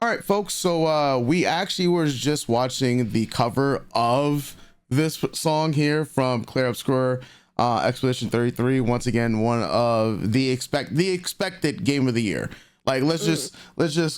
All right, folks. So we actually were just watching the cover of this song here from Clair Obscur, Expedition 33. Once again, one of the expected game of the year. Like let's just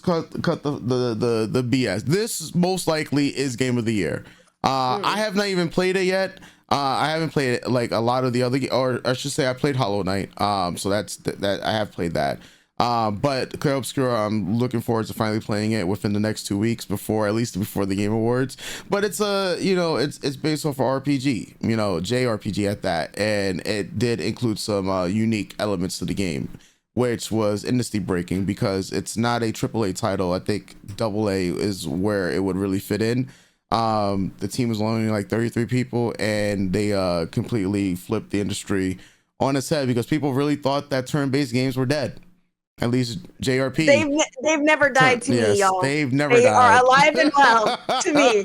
cut the BS. This most likely is game of the year. I have not even played it yet. I haven't played it like a lot of the other, or I should say I played Hollow Knight. So that's that I have played that. But Clair Obscur, I'm looking forward to finally playing it within the next 2 weeks, before the Game Awards. But it's it's based off of RPG, JRPG at that, and it did include some unique elements to the game, which was industry breaking because it's not a AAA title. I think AA is where it would really fit in. The team was only like 33 people, and they completely flipped the industry on its head because people really thought that turn-based games were dead. At least JRP. They've never died to me, y'all. They've never died. They are alive and well to me.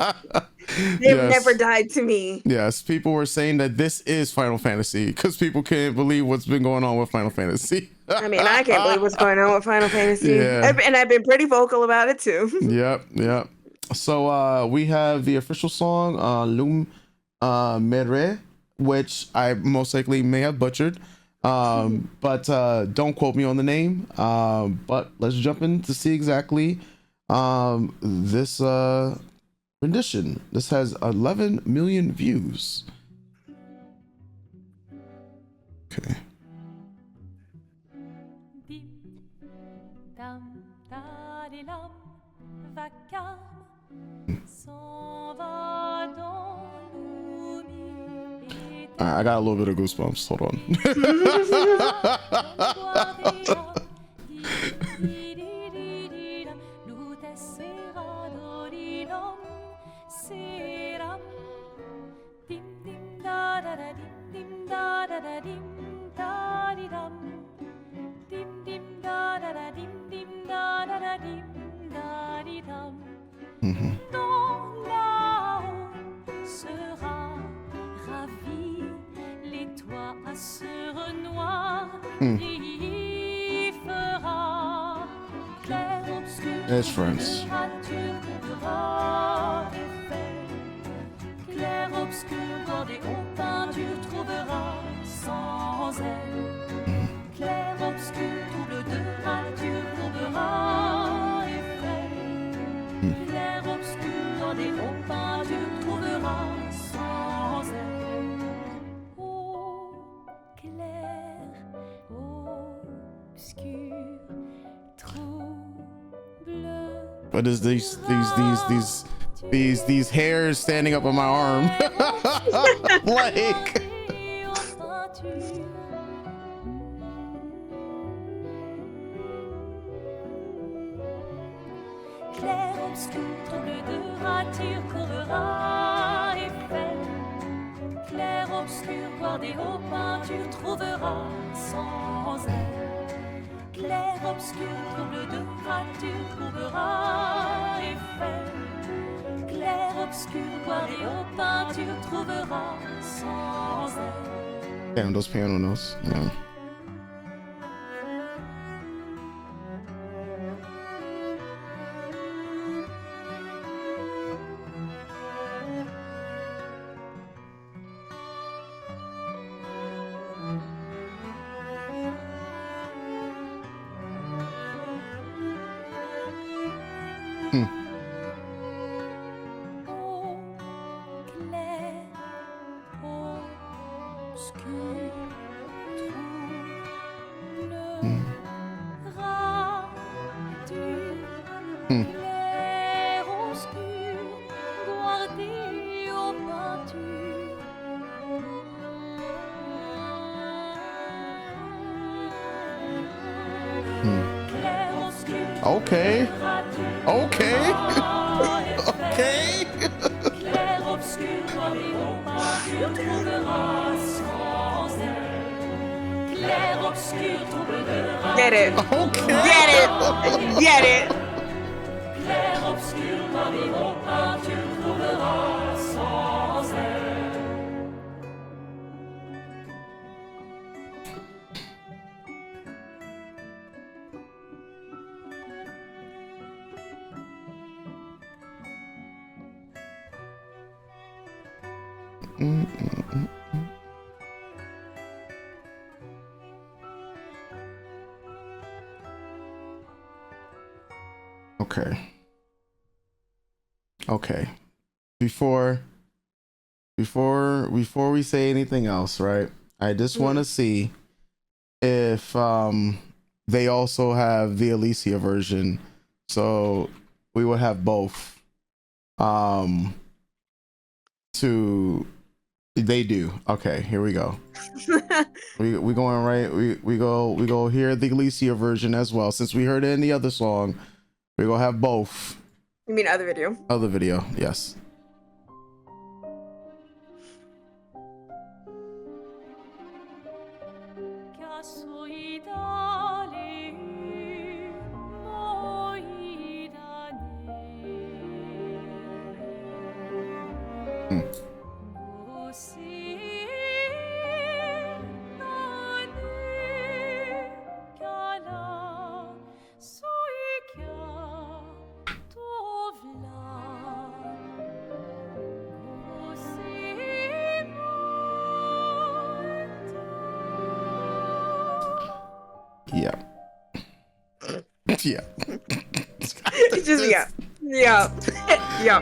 They've never died to me. Yes, people were saying that this is Final Fantasy because people can't believe what's been going on with Final Fantasy. I mean, I can't believe what's going on with Final Fantasy. Yeah. And I've been pretty vocal about it too. Yep. So we have the official song, Lumière, which I most likely may have butchered. But don't quote me on the name. But let's jump in to see exactly this rendition. This has 11 million views. Okay. I got a little bit of goosebumps. Hold on. It's friends. Clair obscur, dans des hauts peintures trouveras sans elle. Clair obscur, double de rature courbera effet. Clair obscur, dans des hauts peintures trouveras sans elle. Oh, clair, obscur, What is these hairs standing up on my arm? Like Clair obscur, trouble de rature courbera effet. Clair obscur, voir des hauts peintures trouvera sans elle. Clair obscur, trouble de rature courbera effet. Clair obscur, voir des hauts peintures trouvera sans elle. Damn, those piano notes. Yeah. Okay. Okay. Okay. Get it. Okay. Get it. Get it. Okay. Before we say anything else, right? I just want to see if they also have the Alicia version. So we would have both. They do. Okay, here we go. we going right. We go hear the Alicia version as well. Since we heard it in the other song, we gonna have both. You mean other video? Other video, yes. Yeah. Yeah. It's just yeah. Yeah. Yeah.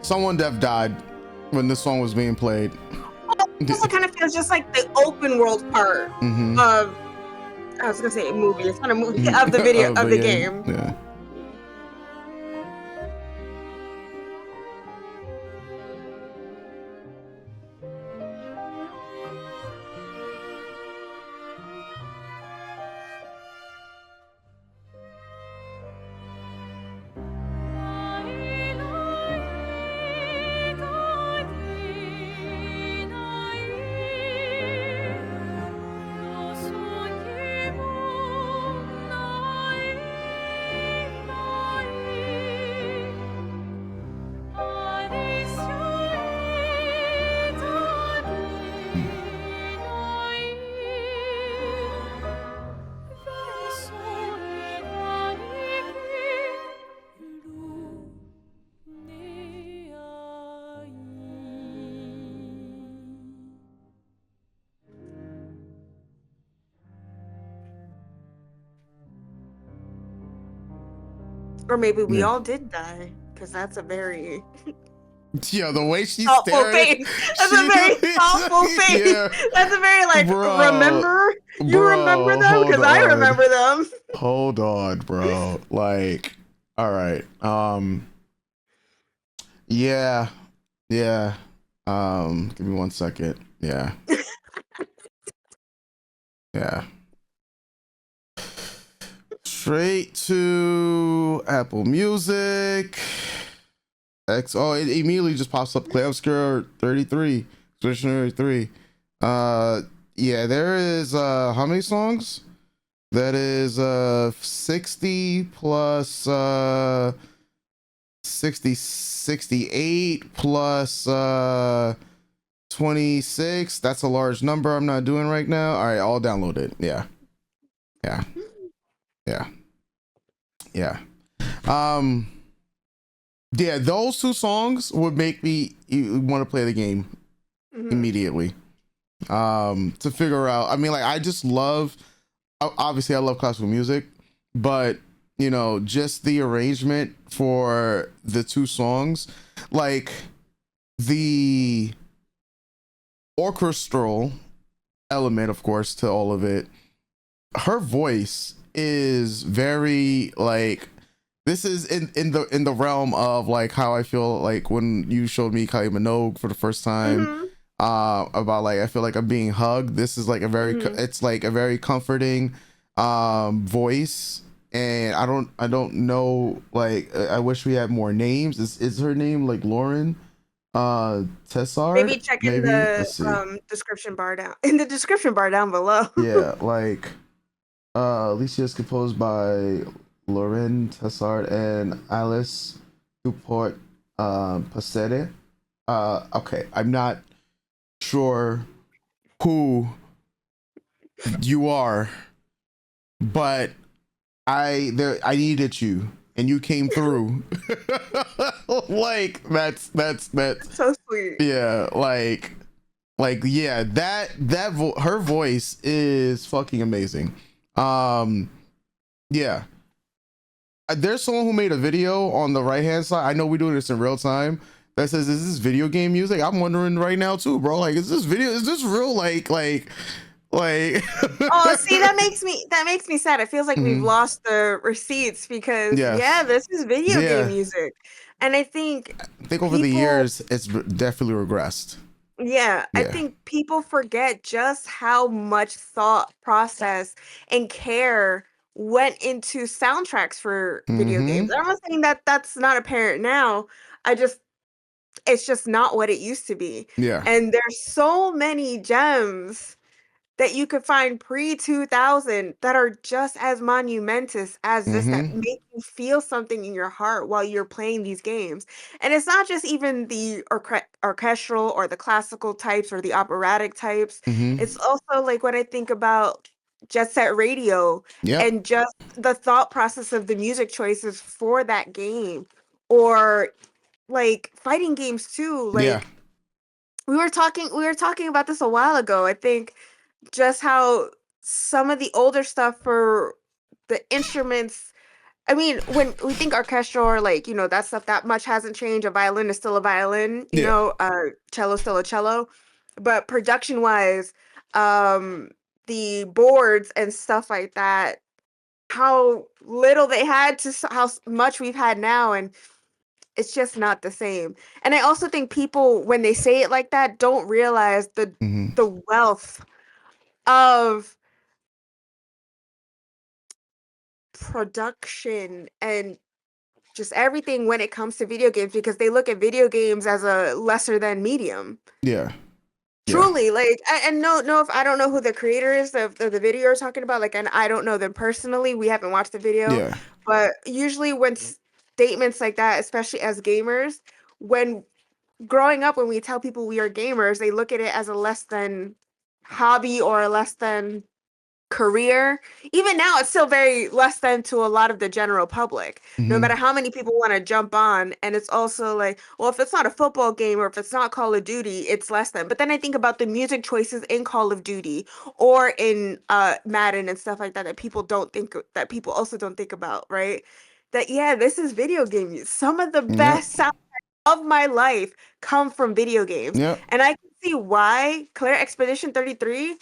Someone deaf died when this song was being played. It also kind of feels just like the open world part of, I was gonna say a movie. It's not a movie of the video of the game. Yeah. Or maybe we all did die, because that's a very the way she's thoughtful face. That's a very thoughtful face. Yeah. That's a very like remember. You remember them because I remember them. Hold on, bro. Like, all right. Yeah. Give me 1 second. Yeah. Yeah. Straight to Apple Music. It immediately just pops up Clair Obscur 33. Exposition 33. Yeah, there is how many songs? That is 60 plus 68 plus 26. That's a large number I'm not doing right now. All right, I'll download it. Yeah. Yeah, those two songs would make me want to play the game immediately. To figure out, I mean, like, I just love, obviously I love classical music, but you know, just the arrangement for the two songs, like the orchestral element, of course, to all of it. Her voice is very like, this is in the realm of like how I feel like when you showed me Kylie Minogue for the first time, about like I feel like I'm being hugged. This is like a very it's like a very comforting voice, and I don't know, like, I wish we had more names. Is her name like Lauren Tessard? Maybe check in Maybe, let's see. the description bar down below. Yeah, like Alicia is composed by Lauren Tessard and Alice Duport Pasede. Okay, I'm not sure who you are, but I needed you and you came through. Like that's So sweet. yeah, like yeah, her voice is fucking amazing. Yeah. There's someone who made a video on the right hand side. I know we're doing this in real time. That says, "Is this video game music?" I'm wondering right now too, bro. Like, is this real? Like. Oh, see, that makes me sad. It feels like we've lost the receipts because yeah, this is video game music, and I think over the years it's definitely regressed. Yeah, I think people forget just how much thought, process, and care went into soundtracks for video games. I'm not saying that that's not apparent now. It's just not what it used to be. Yeah. And there's so many gems that you could find pre-2000 that are just as monumentous as this, that make you feel something in your heart while you're playing these games. And it's not just even the orchestral or the classical types or the operatic types. It's also like when I think about Jet Set Radio and just the thought process of the music choices for that game, or like fighting games too. Like we were talking about this a while ago. I think just how some of the older stuff for the instruments, I mean, when we think orchestral or like, that stuff, that much hasn't changed. A violin is still a violin, cello still a cello. But production wise, the boards and stuff like that, how little they had to how much we've had now, and it's just not the same. And I also think people, when they say it like that, don't realize the wealth of production and just everything when it comes to video games, because they look at video games as a lesser than medium. Truly, like, and no, if I don't know who the creator is of the video you're talking about, like, and I don't know them personally, we haven't watched the video, but usually when statements like that, especially as gamers, when growing up, when we tell people we are gamers, they look at it as a less than hobby or a less than career. Even now, it's still very less than to a lot of the general public, no matter how many people want to jump on. And it's also like, well, if it's not a football game or if it's not Call of Duty, it's less than. But then I think about the music choices in Call of Duty or in Madden and stuff like that, that people also don't think about, right? That, yeah, this is video game music. Some of the best soundtracks of my life come from video games. And I can see why Clair Expedition 33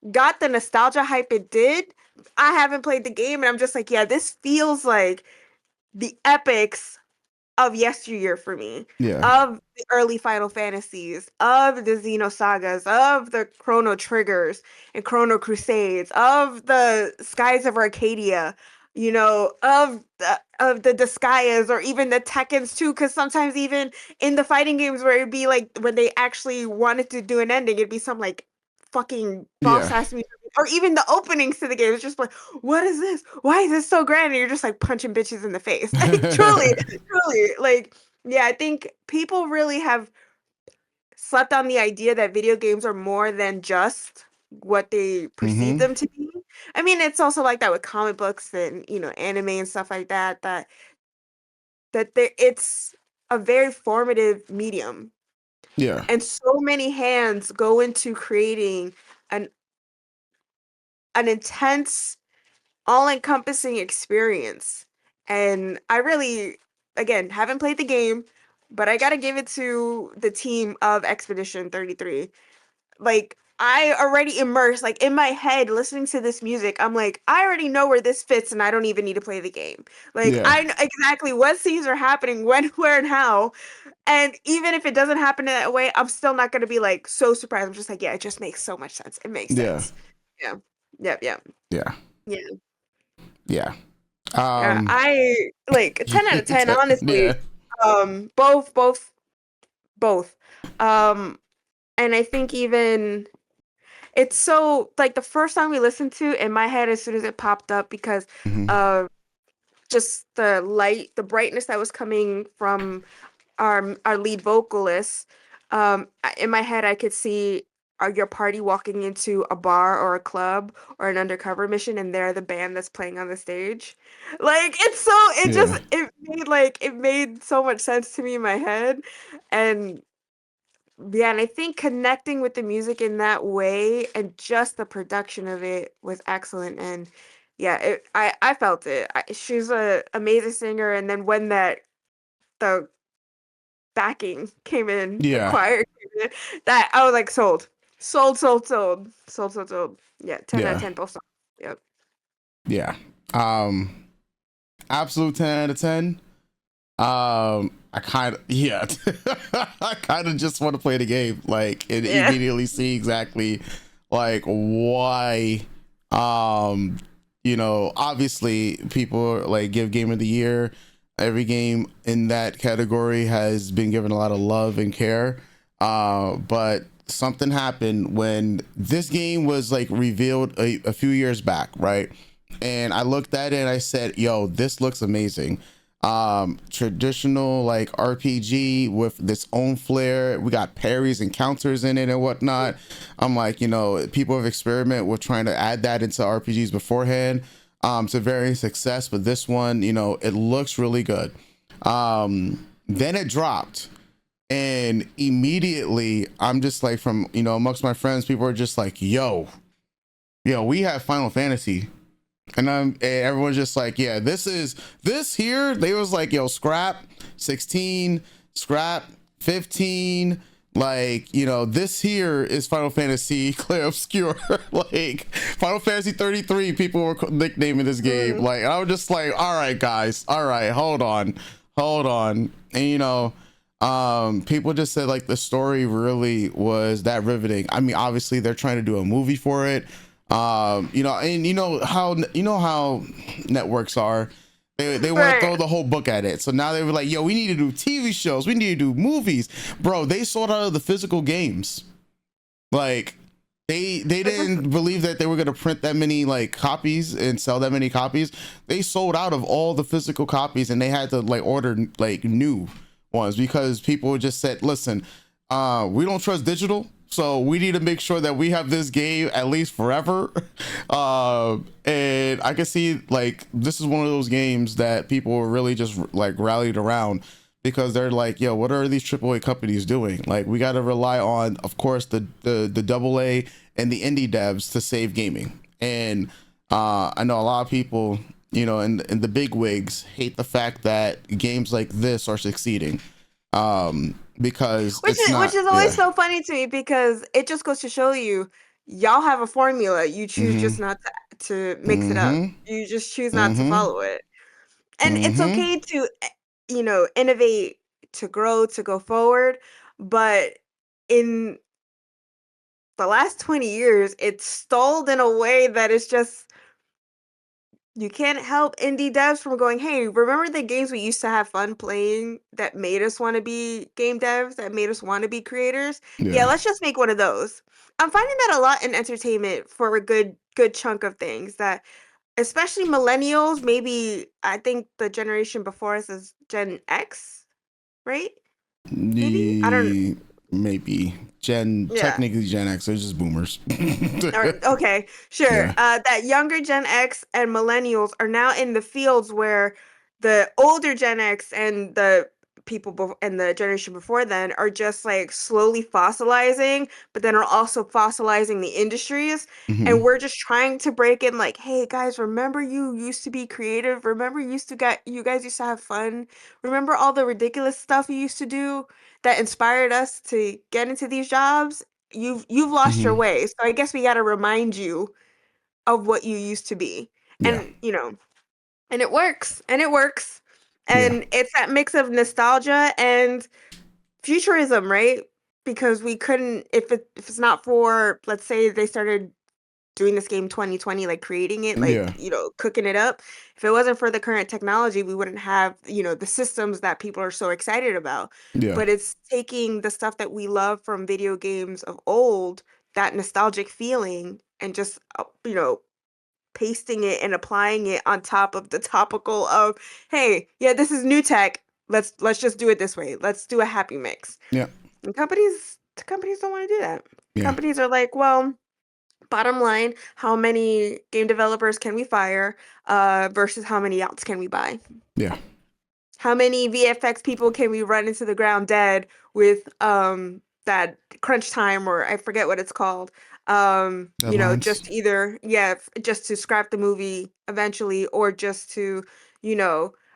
got the nostalgia hype it did. I haven't played the game, and I'm just like, yeah, this feels like the epics of yesteryear for me. Of the early Final Fantasies, of the Xenosagas, of the Chrono Triggers and Chrono Crusades, of the Skies of Arcadia, of the Disgaeas, or even the Tekkens too, because sometimes even in the fighting games where it'd be like when they actually wanted to do an ending, it'd be some like fucking boss ass music, or even the openings to the game. It's just like, what is this? Why is this so grand? And you're just like punching bitches in the face. Like, truly, like, yeah, I think people really have slept on the idea that video games are more than just what they perceive them to be. I mean, it's also like that with comic books and anime and stuff like that. It's a very formative medium. And so many hands go into creating an intense, all-encompassing experience. And I really, again, haven't played the game, but I gotta give it to the team of Expedition 33. Like, I already immersed, like, in my head, listening to this music, I'm like, I already know where this fits, and I don't even need to play the game. Like, I know exactly what scenes are happening, when, where, and how. And even if it doesn't happen in that way, I'm still not going to be like so surprised. I'm just like, yeah, it just makes so much sense. It makes sense. Yeah. Yeah. Yeah. Yeah. I like 10 out of 10, honestly. Yeah. Both. And I think even it's so like the first song we listened to in my head as soon as it popped up because of just the light, the brightness that was coming from our lead vocalist. In my head, I could see your party walking into a bar or a club or an undercover mission, and they're the band that's playing on the stage. Like it's so it made so much sense to me in my head, and yeah, and I think connecting with the music in that way and just the production of it was excellent. And yeah, I felt it. She's a amazing singer. And then when the backing came in, the choir came in, that I was like sold. Yeah, 10 out of 10 both songs. Yep. Yeah. Absolute 10 out of 10. I kind of I kind of just want to play the game, like, and immediately see exactly like why. Obviously people like give game of the year. Every game in that category has been given a lot of love and care. But something happened when this game was like revealed a few years back, right? And I looked at it and I said, yo, this looks amazing. Traditional like RPG with its own flair. We got parries and counters in it and whatnot. I'm like, people have experimented with trying to add that into RPGs beforehand, to varying success, but this one, it looks really good. Then it dropped, and immediately I'm just like, from amongst my friends, people are just like, yo, we have Final Fantasy. And everyone's just like, yeah, this here. They was like, yo, scrap 16, scrap 15. Like, this here is Final Fantasy Clair Obscur. Like Final Fantasy 33, people were nicknaming this game. Like, I was just like, all right, guys, all right, hold on. And people just said like the story really was that riveting. I mean, obviously they're trying to do a movie for it. And how networks are. They want to throw the whole book at it. So now they were like, yo, we need to do TV shows. We need to do movies. Bro, they sold out of the physical games. Like, they didn't believe that they were going to print that many like copies and sell that many copies. They sold out of all the physical copies, and they had to like order like new ones because people just said, listen, we don't trust digital. So we need to make sure that we have this game at least forever. And I can see like this is one of those games that people were really just like rallied around because they're like, yo, what are these AAA companies doing? Like, we got to rely on, of course, the AA and the indie devs to save gaming. And I know a lot of people, in the big wigs hate the fact that games like this are succeeding. Because which is always so funny to me because it just goes to show you y'all have a formula. You choose just not to mix it up. You just choose not to follow it. And it's okay to innovate, to grow, to go forward, but in the last 20 years it's stalled in a way that is just you can't help indie devs from going, hey, remember the games we used to have fun playing that made us want to be game devs, that made us want to be creators? Yeah, let's just make one of those. I'm finding that a lot in entertainment for a good chunk of things, that especially millennials, maybe I think the generation before us is Gen X, right? Maybe? I don't know. Maybe technically Gen X, they're just boomers. Okay, sure. That younger Gen X and millennials are now in the fields where the older Gen X and the people and the generation before then are just like slowly fossilizing, but then are also fossilizing the industries. And we're just trying to break in like, hey guys, remember you used to be creative? Remember you guys used to have fun? Remember all the ridiculous stuff you used to do that inspired us to get into these jobs? You've lost your way. So I guess we got to remind you of what you used to be. And and it works. And it's that mix of nostalgia and futurism, right? Because we couldn't if it's not for, let's say they started doing this game 2020, like creating it, like, cooking it up. If it wasn't for the current technology, we wouldn't have, the systems that people are so excited about. But it's taking the stuff that we love from video games of old, that nostalgic feeling, and just, pasting it and applying it on top of the topical of, hey, yeah, this is new tech. Let's just do it this way. Let's do a happy mix. Yeah. And companies don't want to do that. Yeah. Companies are like, well, bottom line, how many game developers can we fire versus how many yachts can we buy? Yeah. How many VFX people can we run into the ground dead with that crunch time, or I forget what it's called. Just either, just to scrap the movie eventually, or just to,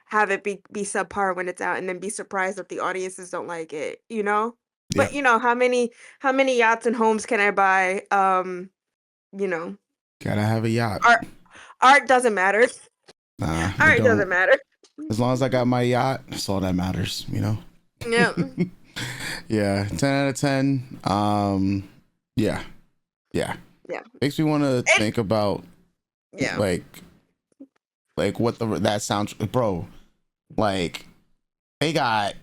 have it be subpar when it's out and then be surprised that the audiences don't like it, But how many yachts and homes can I buy? Gotta have a yacht. Art doesn't matter. Art doesn't matter. As long as I got my yacht, that's all that matters, Yeah. Yeah. 10 out of 10. Yeah. Makes me want to think about like what that soundtrack, bro. Like they got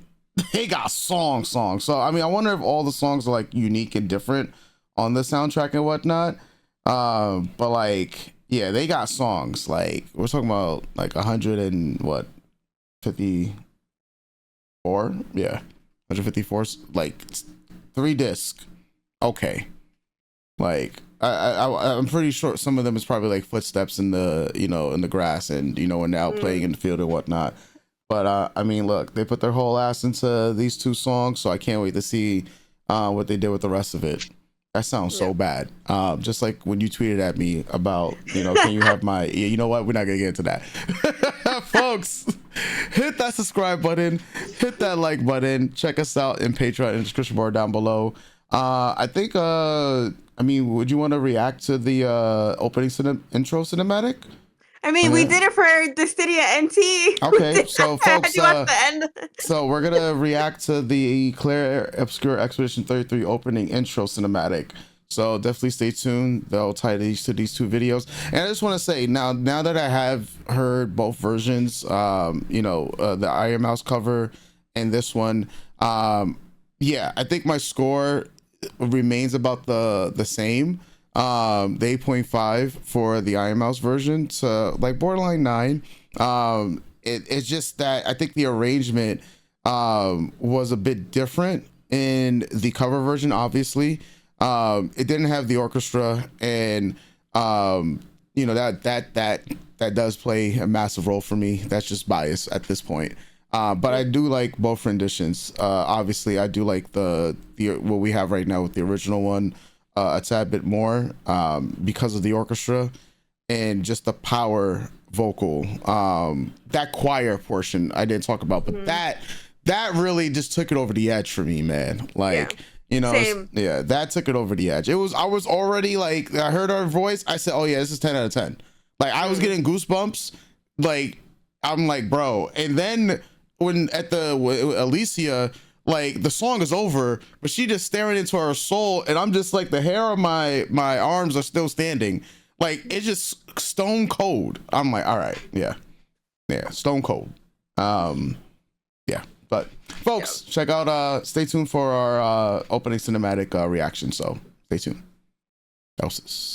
songs. So I mean, I wonder if all the songs are like unique and different on the soundtrack and whatnot. But like, yeah, they got songs. Like we're talking about like 154. Yeah, 154. Like 3 discs. Okay. Like I'm pretty sure some of them is probably like footsteps in the in the grass and and out playing in the field and whatnot. But I mean, look, they put their whole ass into these 2 songs, so I can't wait to see what they did with the rest of it. That sounds so bad. Just like when you tweeted at me about, can you have my, you know what? We're not gonna get into that. Folks, hit that subscribe button, hit that like button, check us out in Patreon in the description bar down below. I think, would you want to react to the opening intro cinematic? I mean, we did it for the Cydia NT. Okay, so folks, so we're gonna react to the Clair Obscur Expedition 33 opening intro cinematic. So definitely stay tuned. They'll tie these to these 2 videos. And I just want to say now that I have heard both versions, the Iron Mouse cover and this one, I think my score remains about the same. The 8.5 for the Iron Mouse version to like borderline 9. It's just that I think the arrangement was a bit different in the cover version. Obviously, it didn't have the orchestra, and that does play a massive role for me. That's just bias at this point. But I do like both renditions. Obviously, I do like the what we have right now with the original one a tad bit more because of the orchestra and just the power vocal. That choir portion I didn't talk about, but that really just took it over the edge for me, man. Like, that took it over the edge. I was already like, I heard her voice, I said, oh yeah, this is 10 out of 10. Like I was getting goosebumps. Like I'm like, bro. And then when at the Alicia, like the song is over, but she just staring into her soul, and I'm just like, the hair on my arms are still standing. Like it's just stone cold. I'm like, all right, yeah, stone cold. But folks, check out. Stay tuned for our opening cinematic reaction. So stay tuned. Elsis.